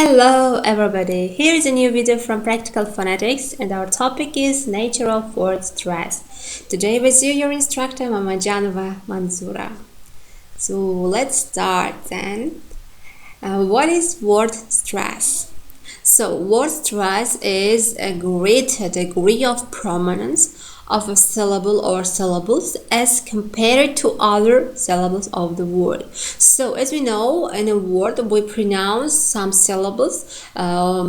Hello everybody, here is a new video from Practical Phonetics and our topic is nature of word stress. Today with you your instructor Mamajanova Manzura. So let's start then. What is word stress? So word stress is a greater degree of prominence of a syllable or syllables as compared to other syllables of the word. So as we know, in a word we pronounce some syllables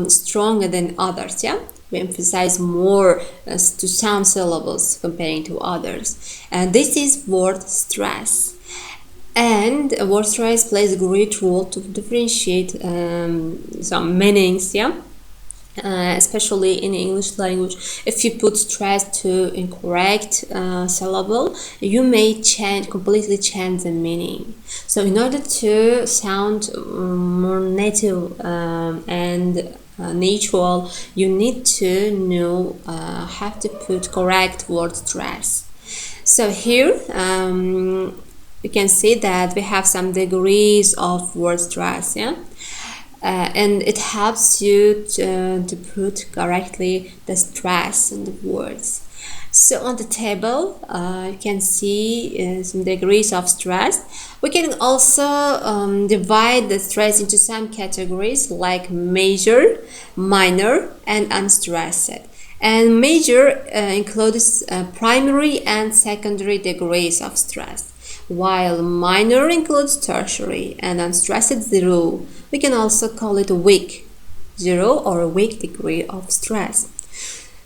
stronger than others. We emphasize more to some syllables comparing to others, and this is word stress. And word stress plays a great role to differentiate some meanings, especially in English language. If you put stress to incorrect syllable, you may completely change the meaning. So in order to sound more native and natural, you need to know how to put correct word stress. So here you can see that we have some degrees of word stress, and it helps you to put correctly the stress in the words. So on the table you can see some degrees of stress. We can also divide the stress into some categories like major, minor, and unstressed. And major includes primary and secondary degrees of stress, while minor includes tertiary and unstressed zero. We can also call it a weak zero or a weak degree of stress.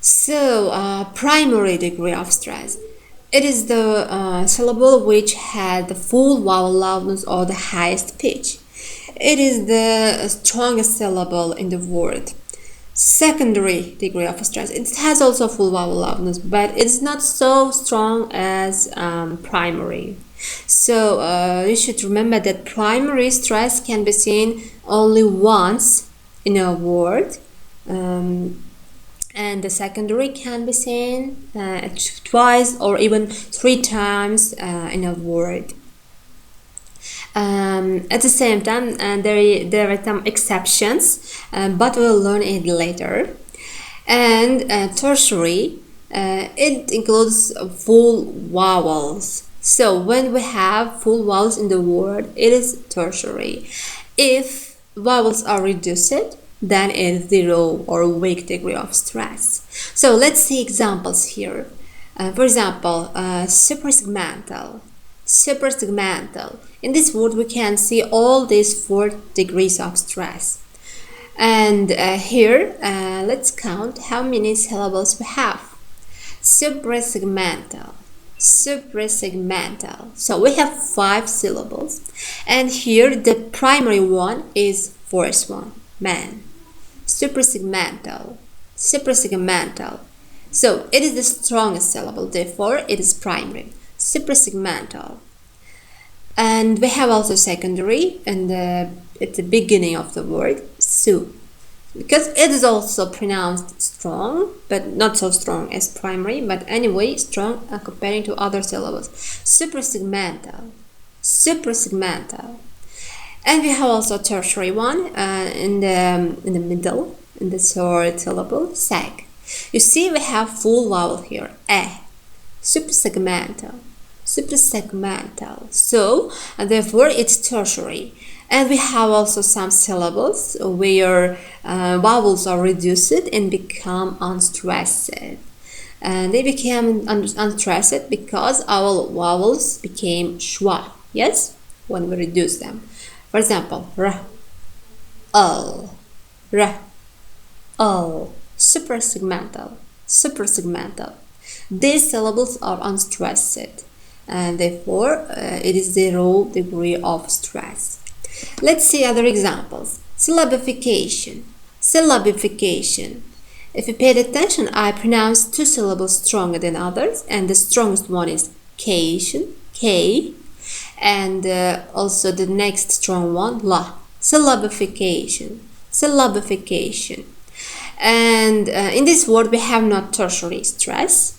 So primary degree of stress, it is the syllable which had the full vowel loudness or the highest pitch. It is the strongest syllable in the word. Secondary degree of stress, it has also full vowel loudness, but it's not so strong as primary. So you should remember that primary stress can be seen only once in a word, and the secondary can be seen twice or even 3 times in a word. At the same time, there are some exceptions, but we'll learn it later. And tertiary, it includes full vowels. So when we have full vowels in the word, it is tertiary. If vowels are reduced, then it is zero or weak degree of stress. So let's see examples here. For example, suprasegmental. Suprasegmental. In this word we can see all these 4 degrees of stress. And here let's count how many syllables we have. Suprasegmental. Suprasegmental. So we have 5 syllables, and here the primary one is first one, man. Suprasegmental. Suprasegmental. So it is the strongest syllable, therefore it is primary. Suprasegmental. And we have also secondary and at the beginning of the word, su, because it is also pronounced strong, but not so strong as primary, but anyway strong comparing to other syllables. Suprasegmental. Suprasegmental. And we have also a tertiary one in the middle, in the third syllable, seg. You see we have full vowel here, e. Suprasegmental. Suprasegmental. So therefore it's tertiary. And we have also some syllables where vowels are reduced and become unstressed. And they became unstressed because our vowels became schwa, yes, when we reduce them. For example, r, l, r, l. Suprasegmental. Suprasegmental. These syllables are unstressed, and therefore it is 0 degree of stress. Let's see other examples. Syllabification. Syllabification. If you paid attention, I pronounced 2 syllables stronger than others, and the strongest one is cation, k, and also the next strong one, la. Syllabification. Syllabification. And in this word we have not tertiary stress.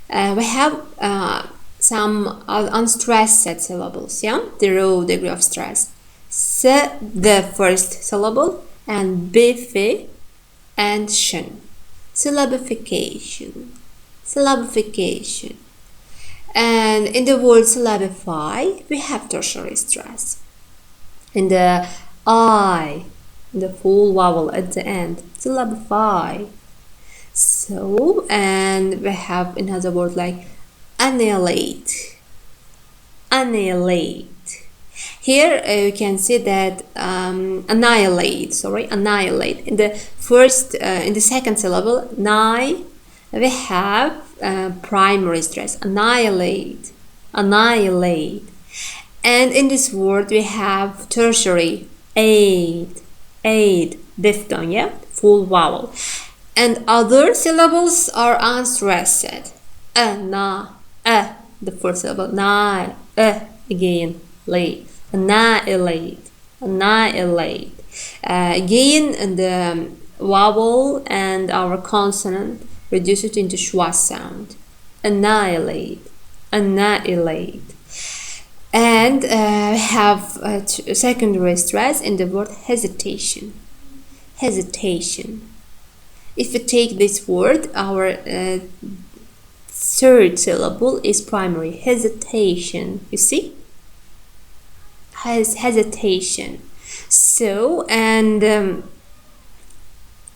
We have some unstressed syllables, 0 degree of stress. S, the first syllable, and bifi and shin. Syllabification. Syllabification. And in the word syllabify, we have tertiary stress. In the I, the full vowel at the end, syllabify. So, and we have another word like annihilate. Annihilate. Here you can see that annihilate. In the first, in the second syllable, ni, we have primary stress. Annihilate, annihilate. And in this word we have tertiary, aid, diphthong, yeah, full vowel. And other syllables are unstressed. Na, the first syllable, na, again, late. Annihilate, annihilate. Again, the vowel and our consonant reduce it into schwa sound. Annihilate, annihilate. And have secondary stress in the word hesitation. Hesitation. If we take this word, our third syllable is primary. Hesitation. You see? Hesitation. So, and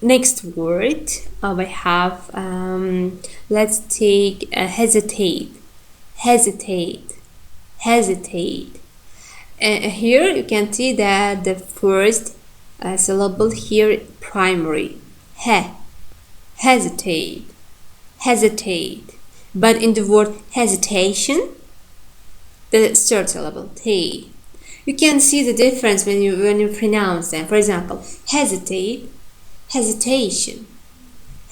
next word we have, let's take hesitate. Hesitate. Hesitate. Here you can see that the first syllable here primary. Hesitate. Hesitate. But in the word hesitation, the third syllable, te. You can see the difference when you pronounce them. For example, hesitate, hesitation,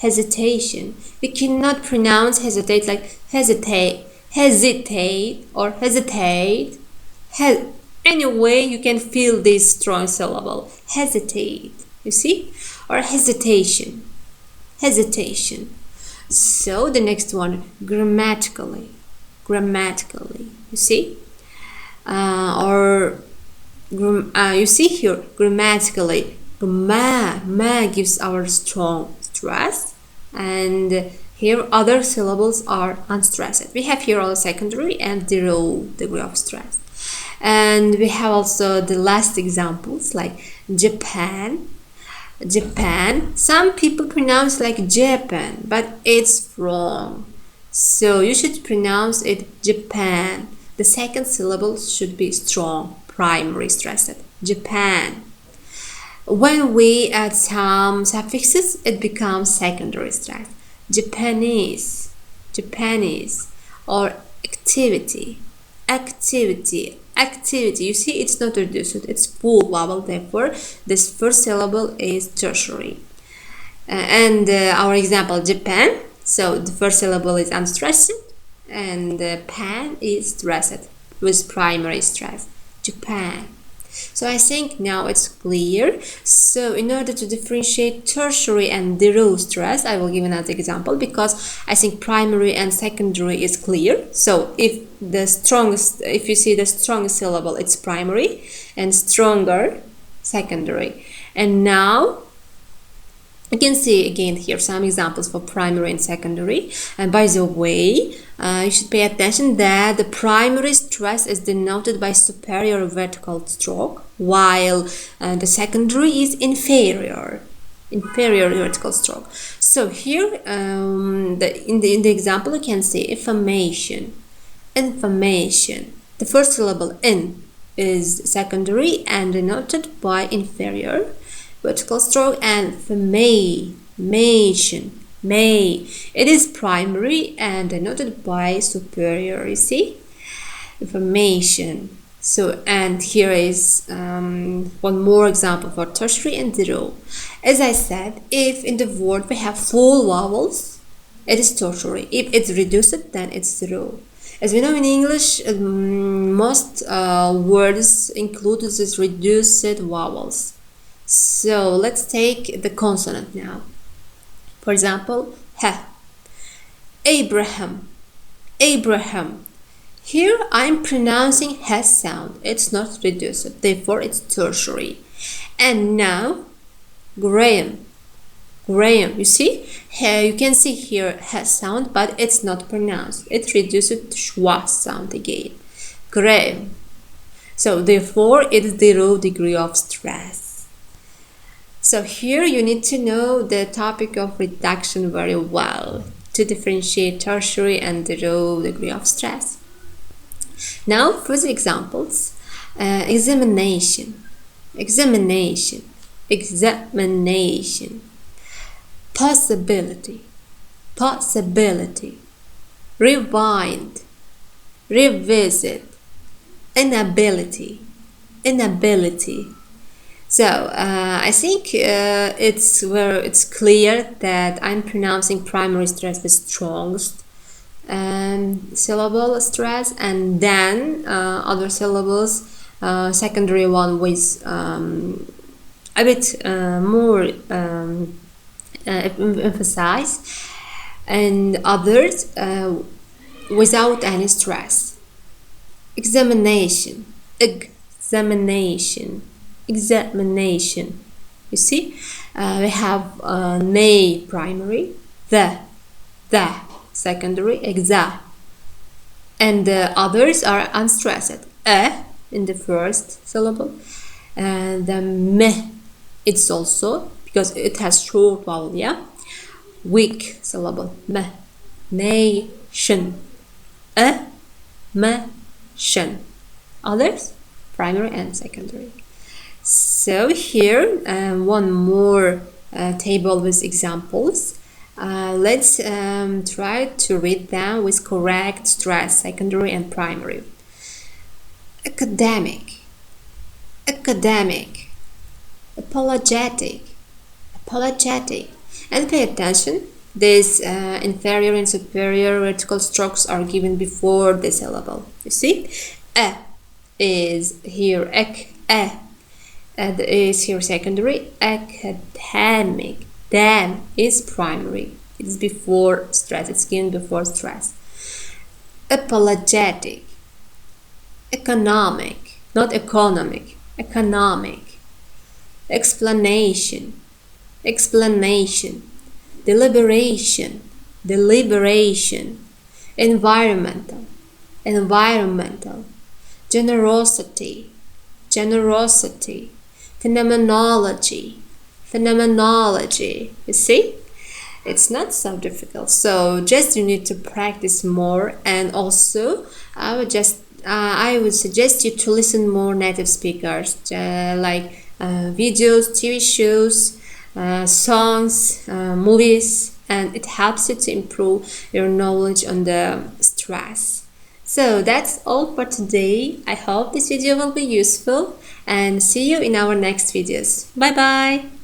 hesitation. You cannot pronounce hesitate like hesitate, hesitate, or hesitate. Anyway, you can feel this strong syllable. Hesitate. You see? Or hesitation. Hesitation. So the next one, grammatically. Grammatically. You see? You see here, grammatically, ma gives our strong stress, and here other syllables are unstressed. We have here all secondary and zero degree of stress. And we have also the last examples like Japan. Japan. Some people pronounce like Japan, but it's wrong. So you should pronounce it Japan. The second syllable should be strong, primary stressed. Japan. When we add some suffixes, it becomes secondary stress. Japanese, Japanese, or activity, activity, activity. You see, it's not reduced, it's full vowel. Therefore, this first syllable is tertiary. And our example, Japan. So the first syllable is unstressed, and pan is stressed with primary stress. Japan. So I think now it's clear. So in order to differentiate tertiary and zero stress, I will give another example because I think primary and secondary is clear. So if you see the strongest syllable, it's primary, and stronger, secondary. And now you can see again here some examples for primary and secondary. And by the way, you should pay attention that the primary stress is denoted by superior vertical stroke, while the secondary is inferior vertical stroke. So here, in the example, you can see information, information. The first syllable in is secondary and denoted by inferior vertical stroke, and formation, it is primary and denoted by superior. You see, information. So, and here is one more example for tertiary and zero. As I said, if in the word we have full vowels, it is tertiary. If it's reduced, then it's zero. As we know in English, most words include these reduced vowels. So let's take the consonant now. For example, Abraham, Abraham. Here I'm pronouncing sound. It's not reduced, therefore it's tertiary. And now Graham. Graham. You see? Here, you can see here has sound, but it's not pronounced. It reduces to schwa sound again. Graham. So therefore, it is the raw degree of stress. So here you need to know the topic of reduction very well to differentiate tertiary and the raw degree of stress. Now, further examples. Examination. Examination. Examination. Possibility. Possibility. Rewind. Revisit. Inability. Inability. So I think it's clear that I'm pronouncing primary stress with strongest syllable stress, and then other syllables, secondary one with a bit more emphasize, and others without any stress. Examination. Examination. Examination. You see, we have nay primary, the secondary, exa, and the others are unstressed. In the first syllable, and the me, it's also because it has short vowel, yeah. Weak syllable, me, nation, nation. Others, primary and secondary. So here one more table with examples. Let's try to read them with correct stress, secondary and primary. Academic. Academic. Apologetic. Apologetic. And pay attention, these inferior and superior vertical strokes are given before the syllable. You see, is here is here secondary. Academic. Dam is primary. It is before stress. It's given before stress. Apologetic. Economic, not economic. Economic. Explanation. Explanation. Deliberation. Deliberation. Environmental. Environmental. Generosity. Generosity. Phenomenology. Phenomenology. You see, it's not so difficult. So just you need to practice more, and also I would suggest you to listen more native speakers, like videos, TV shows, songs, movies, and it helps you to improve your knowledge on the stress. So that's all for today. I hope this video will be useful, and see you in our next videos. Bye bye.